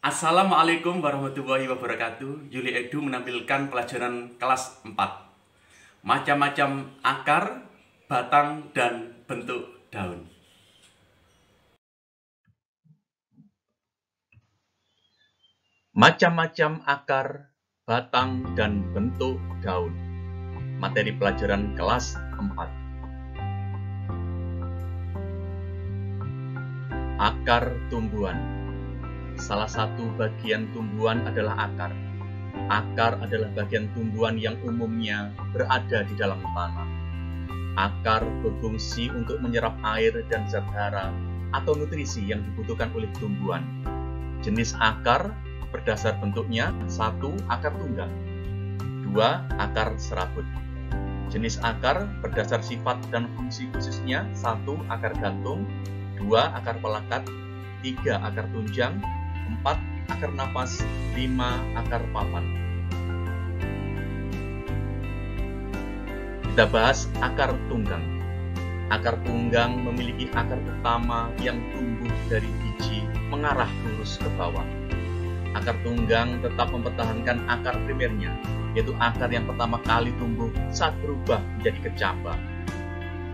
Assalamualaikum warahmatullahi wabarakatuh. Yuli Edu menampilkan pelajaran kelas 4. Macam-macam akar, batang, dan bentuk daun. Macam-macam akar, batang, dan bentuk daun. Materi pelajaran kelas 4. Akar tumbuhan. Salah satu bagian tumbuhan adalah akar. Akar adalah bagian tumbuhan yang umumnya berada di dalam tanah. Akar berfungsi untuk menyerap air dan zat hara atau nutrisi yang dibutuhkan oleh tumbuhan. Jenis akar berdasar bentuknya: 1. Akar tunggang, 2. Akar serabut. Jenis akar berdasar sifat dan fungsi khususnya: 1. Akar gantung, 2. Akar pelekat, 3. Akar tunjang, 4. Akar napas, 5. Akar papan. Kita bahas akar tunggang. Akar tunggang memiliki akar utama yang tumbuh dari biji mengarah lurus ke bawah. Akar tunggang tetap mempertahankan akar primernya, yaitu akar yang pertama kali tumbuh saat berubah menjadi kecambah.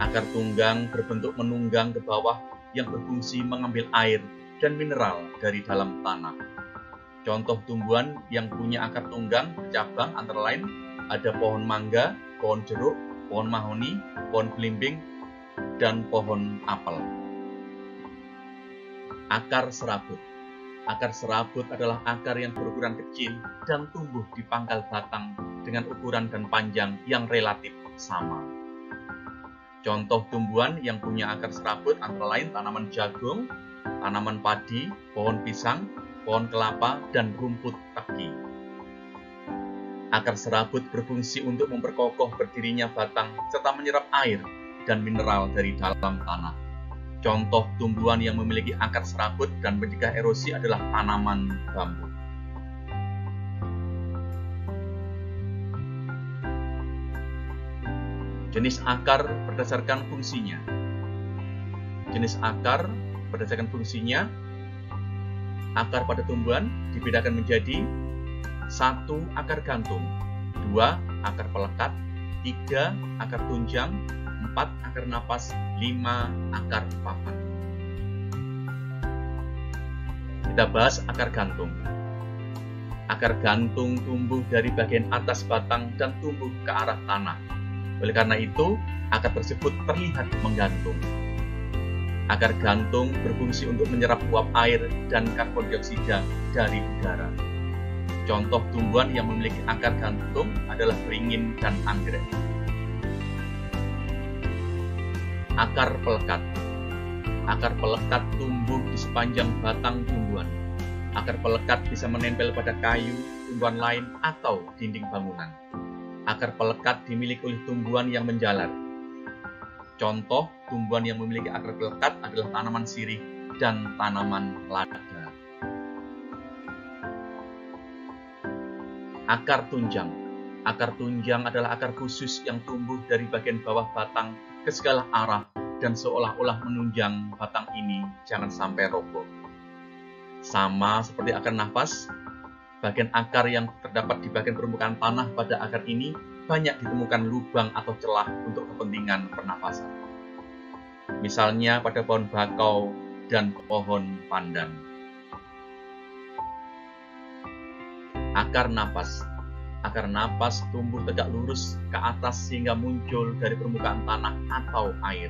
Akar tunggang berbentuk menunggang ke bawah yang berfungsi mengambil air dan mineral dari dalam tanah. Contoh tumbuhan yang punya akar tunggang bercabang antara lain ada pohon mangga, pohon jeruk, pohon mahoni, pohon belimbing, dan pohon apel. Akar serabut. Akar serabut adalah akar yang berukuran kecil dan tumbuh di pangkal batang dengan ukuran dan panjang yang relatif sama. Contoh tumbuhan yang punya akar serabut antara lain tanaman jagung, tanaman padi, pohon pisang, pohon kelapa, dan rumput teki. Akar serabut berfungsi untuk memperkokoh berdirinya batang serta menyerap air dan mineral dari dalam tanah. Contoh tumbuhan yang memiliki akar serabut dan mencegah erosi adalah tanaman bambu. Jenis akar berdasarkan fungsinya. Jenis akar berdasarkan fungsinya, akar pada tumbuhan dibedakan menjadi: 1. Akar gantung, 2. Akar pelekat, 3. Akar tunjang, 4. Akar napas, 5. Akar papan. Kita bahas akar gantung. Akar gantung tumbuh dari bagian atas batang dan tumbuh ke arah tanah. Oleh karena itu, akar tersebut terlihat menggantung. Akar gantung berfungsi untuk menyerap uap air dan karbon dioksida dari udara. Contoh tumbuhan yang memiliki akar gantung adalah beringin dan anggrek. Akar pelekat. Akar pelekat tumbuh di sepanjang batang tumbuhan. Akar pelekat bisa menempel pada kayu, tumbuhan lain, atau dinding bangunan. Akar pelekat dimiliki oleh tumbuhan yang menjalar. Contoh tumbuhan yang memiliki akar pelekat adalah tanaman sirih dan tanaman lada. Akar tunjang. Akar tunjang adalah akar khusus yang tumbuh dari bagian bawah batang ke segala arah dan seolah-olah menunjang batang ini jangan sampai roboh. Sama seperti akar nafas, bagian akar yang terdapat di bagian permukaan tanah pada akar ini banyak ditemukan lubang atau celah untuk kepentingan pernapasan. Misalnya pada pohon bakau dan pohon pandan. Akar napas. Akar napas tumbuh tegak lurus ke atas sehingga muncul dari permukaan tanah atau air.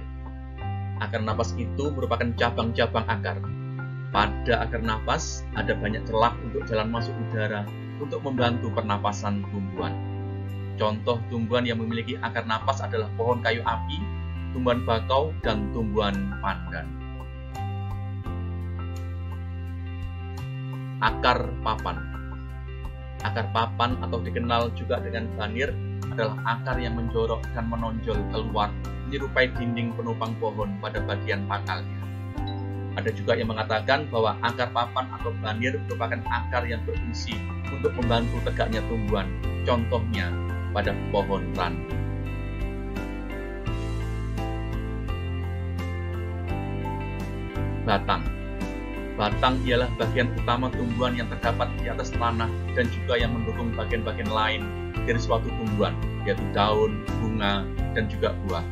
Akar napas itu merupakan cabang-cabang akar. Pada akar napas ada banyak celah untuk jalan masuk udara untuk membantu pernapasan tumbuhan. Contoh tumbuhan yang memiliki akar napas adalah pohon kayu api, tumbuhan bakau, dan tumbuhan pandan. Akar papan. Akar papan atau dikenal juga dengan banir adalah akar yang menjorok dan menonjol keluar menyerupai dinding penopang pohon pada bagian pakalnya. Ada juga yang mengatakan bahwa akar papan atau banir merupakan akar yang berfungsi untuk membantu tegaknya tumbuhan, contohnya pada pohon randu. Batang. Batang ialah bagian utama tumbuhan yang terdapat di atas tanah dan juga yang mendukung bagian-bagian lain dari suatu tumbuhan, yaitu daun, bunga, dan juga buah.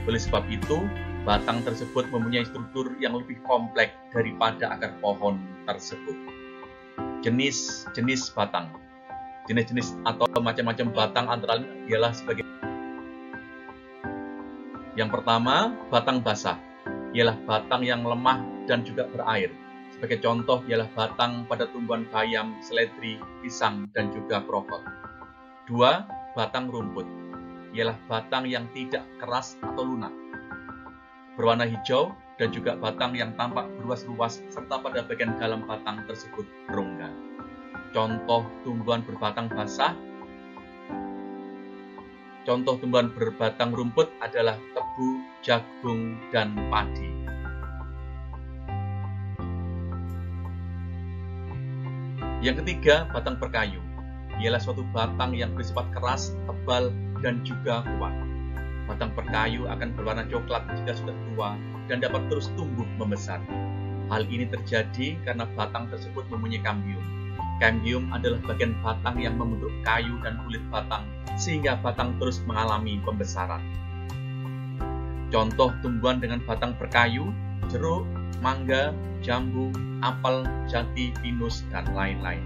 Oleh sebab itu, batang tersebut mempunyai struktur yang lebih kompleks daripada akar pohon tersebut. Jenis-jenis batang. Jenis-jenis atau macam-macam batang antara lain ialah sebagai yang pertama, batang basah. Ialah batang yang lemah dan juga berair. Sebagai contoh ialah batang pada tumbuhan bayam, seledri, pisang, dan juga krokot. 2. Batang rumput. Ialah batang yang tidak keras atau lunak, berwarna hijau, dan juga batang yang tampak berluas-luas serta pada bagian dalam batang tersebut berongga. Contoh tumbuhan berbatang basah. Contoh tumbuhan berbatang rumput adalah tebu, jagung, dan padi. Yang ketiga, batang perkayu. Ialah suatu batang yang bersifat keras, tebal, dan juga kuat. Batang perkayu akan berwarna coklat jika sudah tua dan dapat terus tumbuh membesar. Hal ini terjadi karena batang tersebut mempunyai kambium. Kambium adalah bagian batang yang membentuk kayu dan kulit batang sehingga batang terus mengalami pembesaran. Contoh tumbuhan dengan batang perkayu, jeruk, mangga, jambu, apel, jati, pinus, dan lain-lain.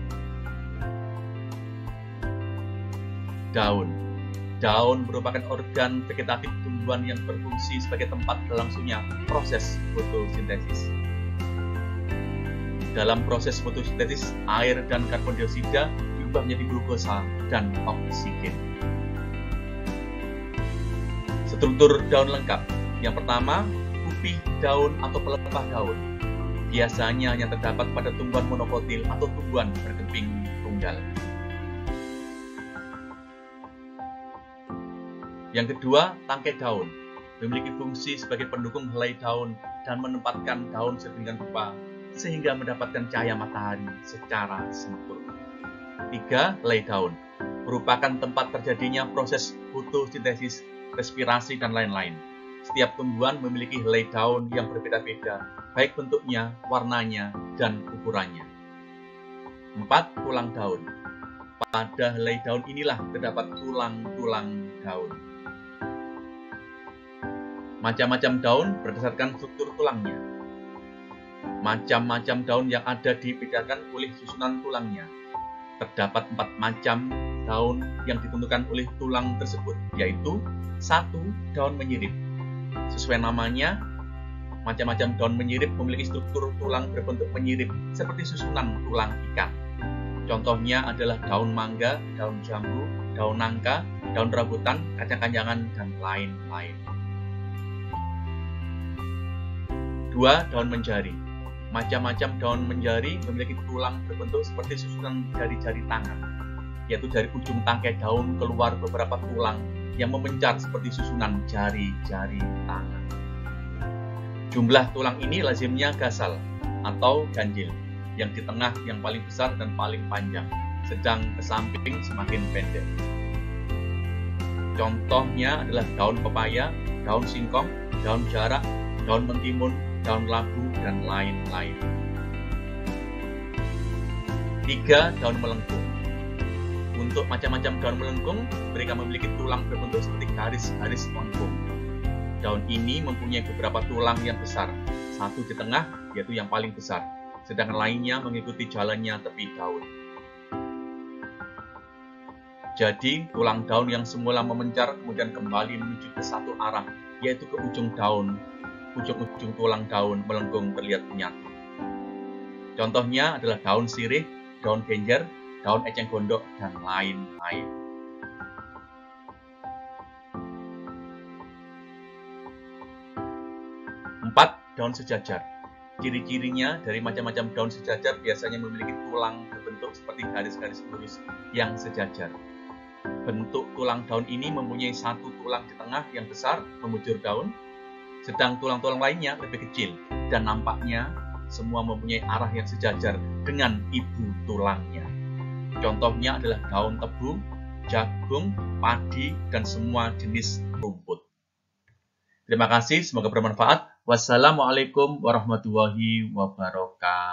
Daun. Daun merupakan organ vegetatif tumbuhan yang berfungsi sebagai tempat berlangsungnya proses fotosintesis. Dalam proses fotosintesis, air dan karbon dioksida diubah menjadi glukosa dan oksigen. Struktur daun lengkap. Yang pertama, kupih daun atau pelepah daun. Biasanya hanya terdapat pada tumbuhan monokotil atau tumbuhan berkeping tunggal. Yang kedua, tangkai daun. Memiliki fungsi sebagai pendukung helai daun dan menempatkan daun sedemikian rupa sehingga mendapatkan cahaya matahari secara sempurna. 3. Helai daun. Merupakan tempat terjadinya proses fotosintesis, respirasi, dan lain-lain. Setiap tumbuhan memiliki helai daun yang berbeda-beda, baik bentuknya, warnanya, dan ukurannya. 4. Tulang daun. Pada helai daun inilah terdapat tulang-tulang daun. Macam-macam daun berdasarkan struktur tulangnya. Macam-macam daun yang ada dibedakan oleh susunan tulangnya. Terdapat 4 macam daun yang ditentukan oleh tulang tersebut, yaitu 1. Daun menyirip. Sesuai namanya, macam-macam daun menyirip memiliki struktur tulang berbentuk menyirip seperti susunan tulang ikan. Contohnya adalah daun mangga, daun jambu, daun nangka, daun rambutan, kacang-kacangan, dan lain-lain. 2. Daun menjari. Macam-macam daun menjari memiliki tulang berbentuk seperti susunan jari-jari tangan, yaitu dari ujung tangkai daun keluar beberapa tulang yang memencar seperti susunan jari-jari tangan. Jumlah tulang ini lazimnya gasal atau ganjil, yang di tengah yang paling besar dan paling panjang, sedang ke samping semakin pendek. Contohnya adalah daun pepaya, daun singkong, daun jarak, daun mentimun, daun labu, dan lain-lain. 3. Daun melengkung. Untuk macam-macam daun melengkung, mereka memiliki tulang berbentuk seperti garis-garis melengkung. Daun ini mempunyai beberapa tulang yang besar, satu di tengah, yaitu yang paling besar, sedangkan lainnya mengikuti jalannya tepi daun. Jadi, tulang daun yang semula memencar kemudian kembali menuju ke satu arah, yaitu ke ujung daun. Ujung-ujung tulang daun melengkung terlihat menyatu. Contohnya adalah daun sirih, daun genjer, daun eceng gondok, dan lain-lain. 4. Daun sejajar. Ciri-cirinya dari macam-macam daun sejajar biasanya memiliki tulang berbentuk seperti garis-garis lurus yang sejajar. Bentuk tulang daun ini mempunyai satu tulang di tengah yang besar membujur daun, sedang tulang-tulang lainnya lebih kecil dan nampaknya semua mempunyai arah yang sejajar dengan ibu tulangnya. Contohnya adalah daun tebu, jagung, padi, dan semua jenis rumput. Terima kasih, semoga bermanfaat. Wassalamualaikum warahmatullahi wabarakatuh.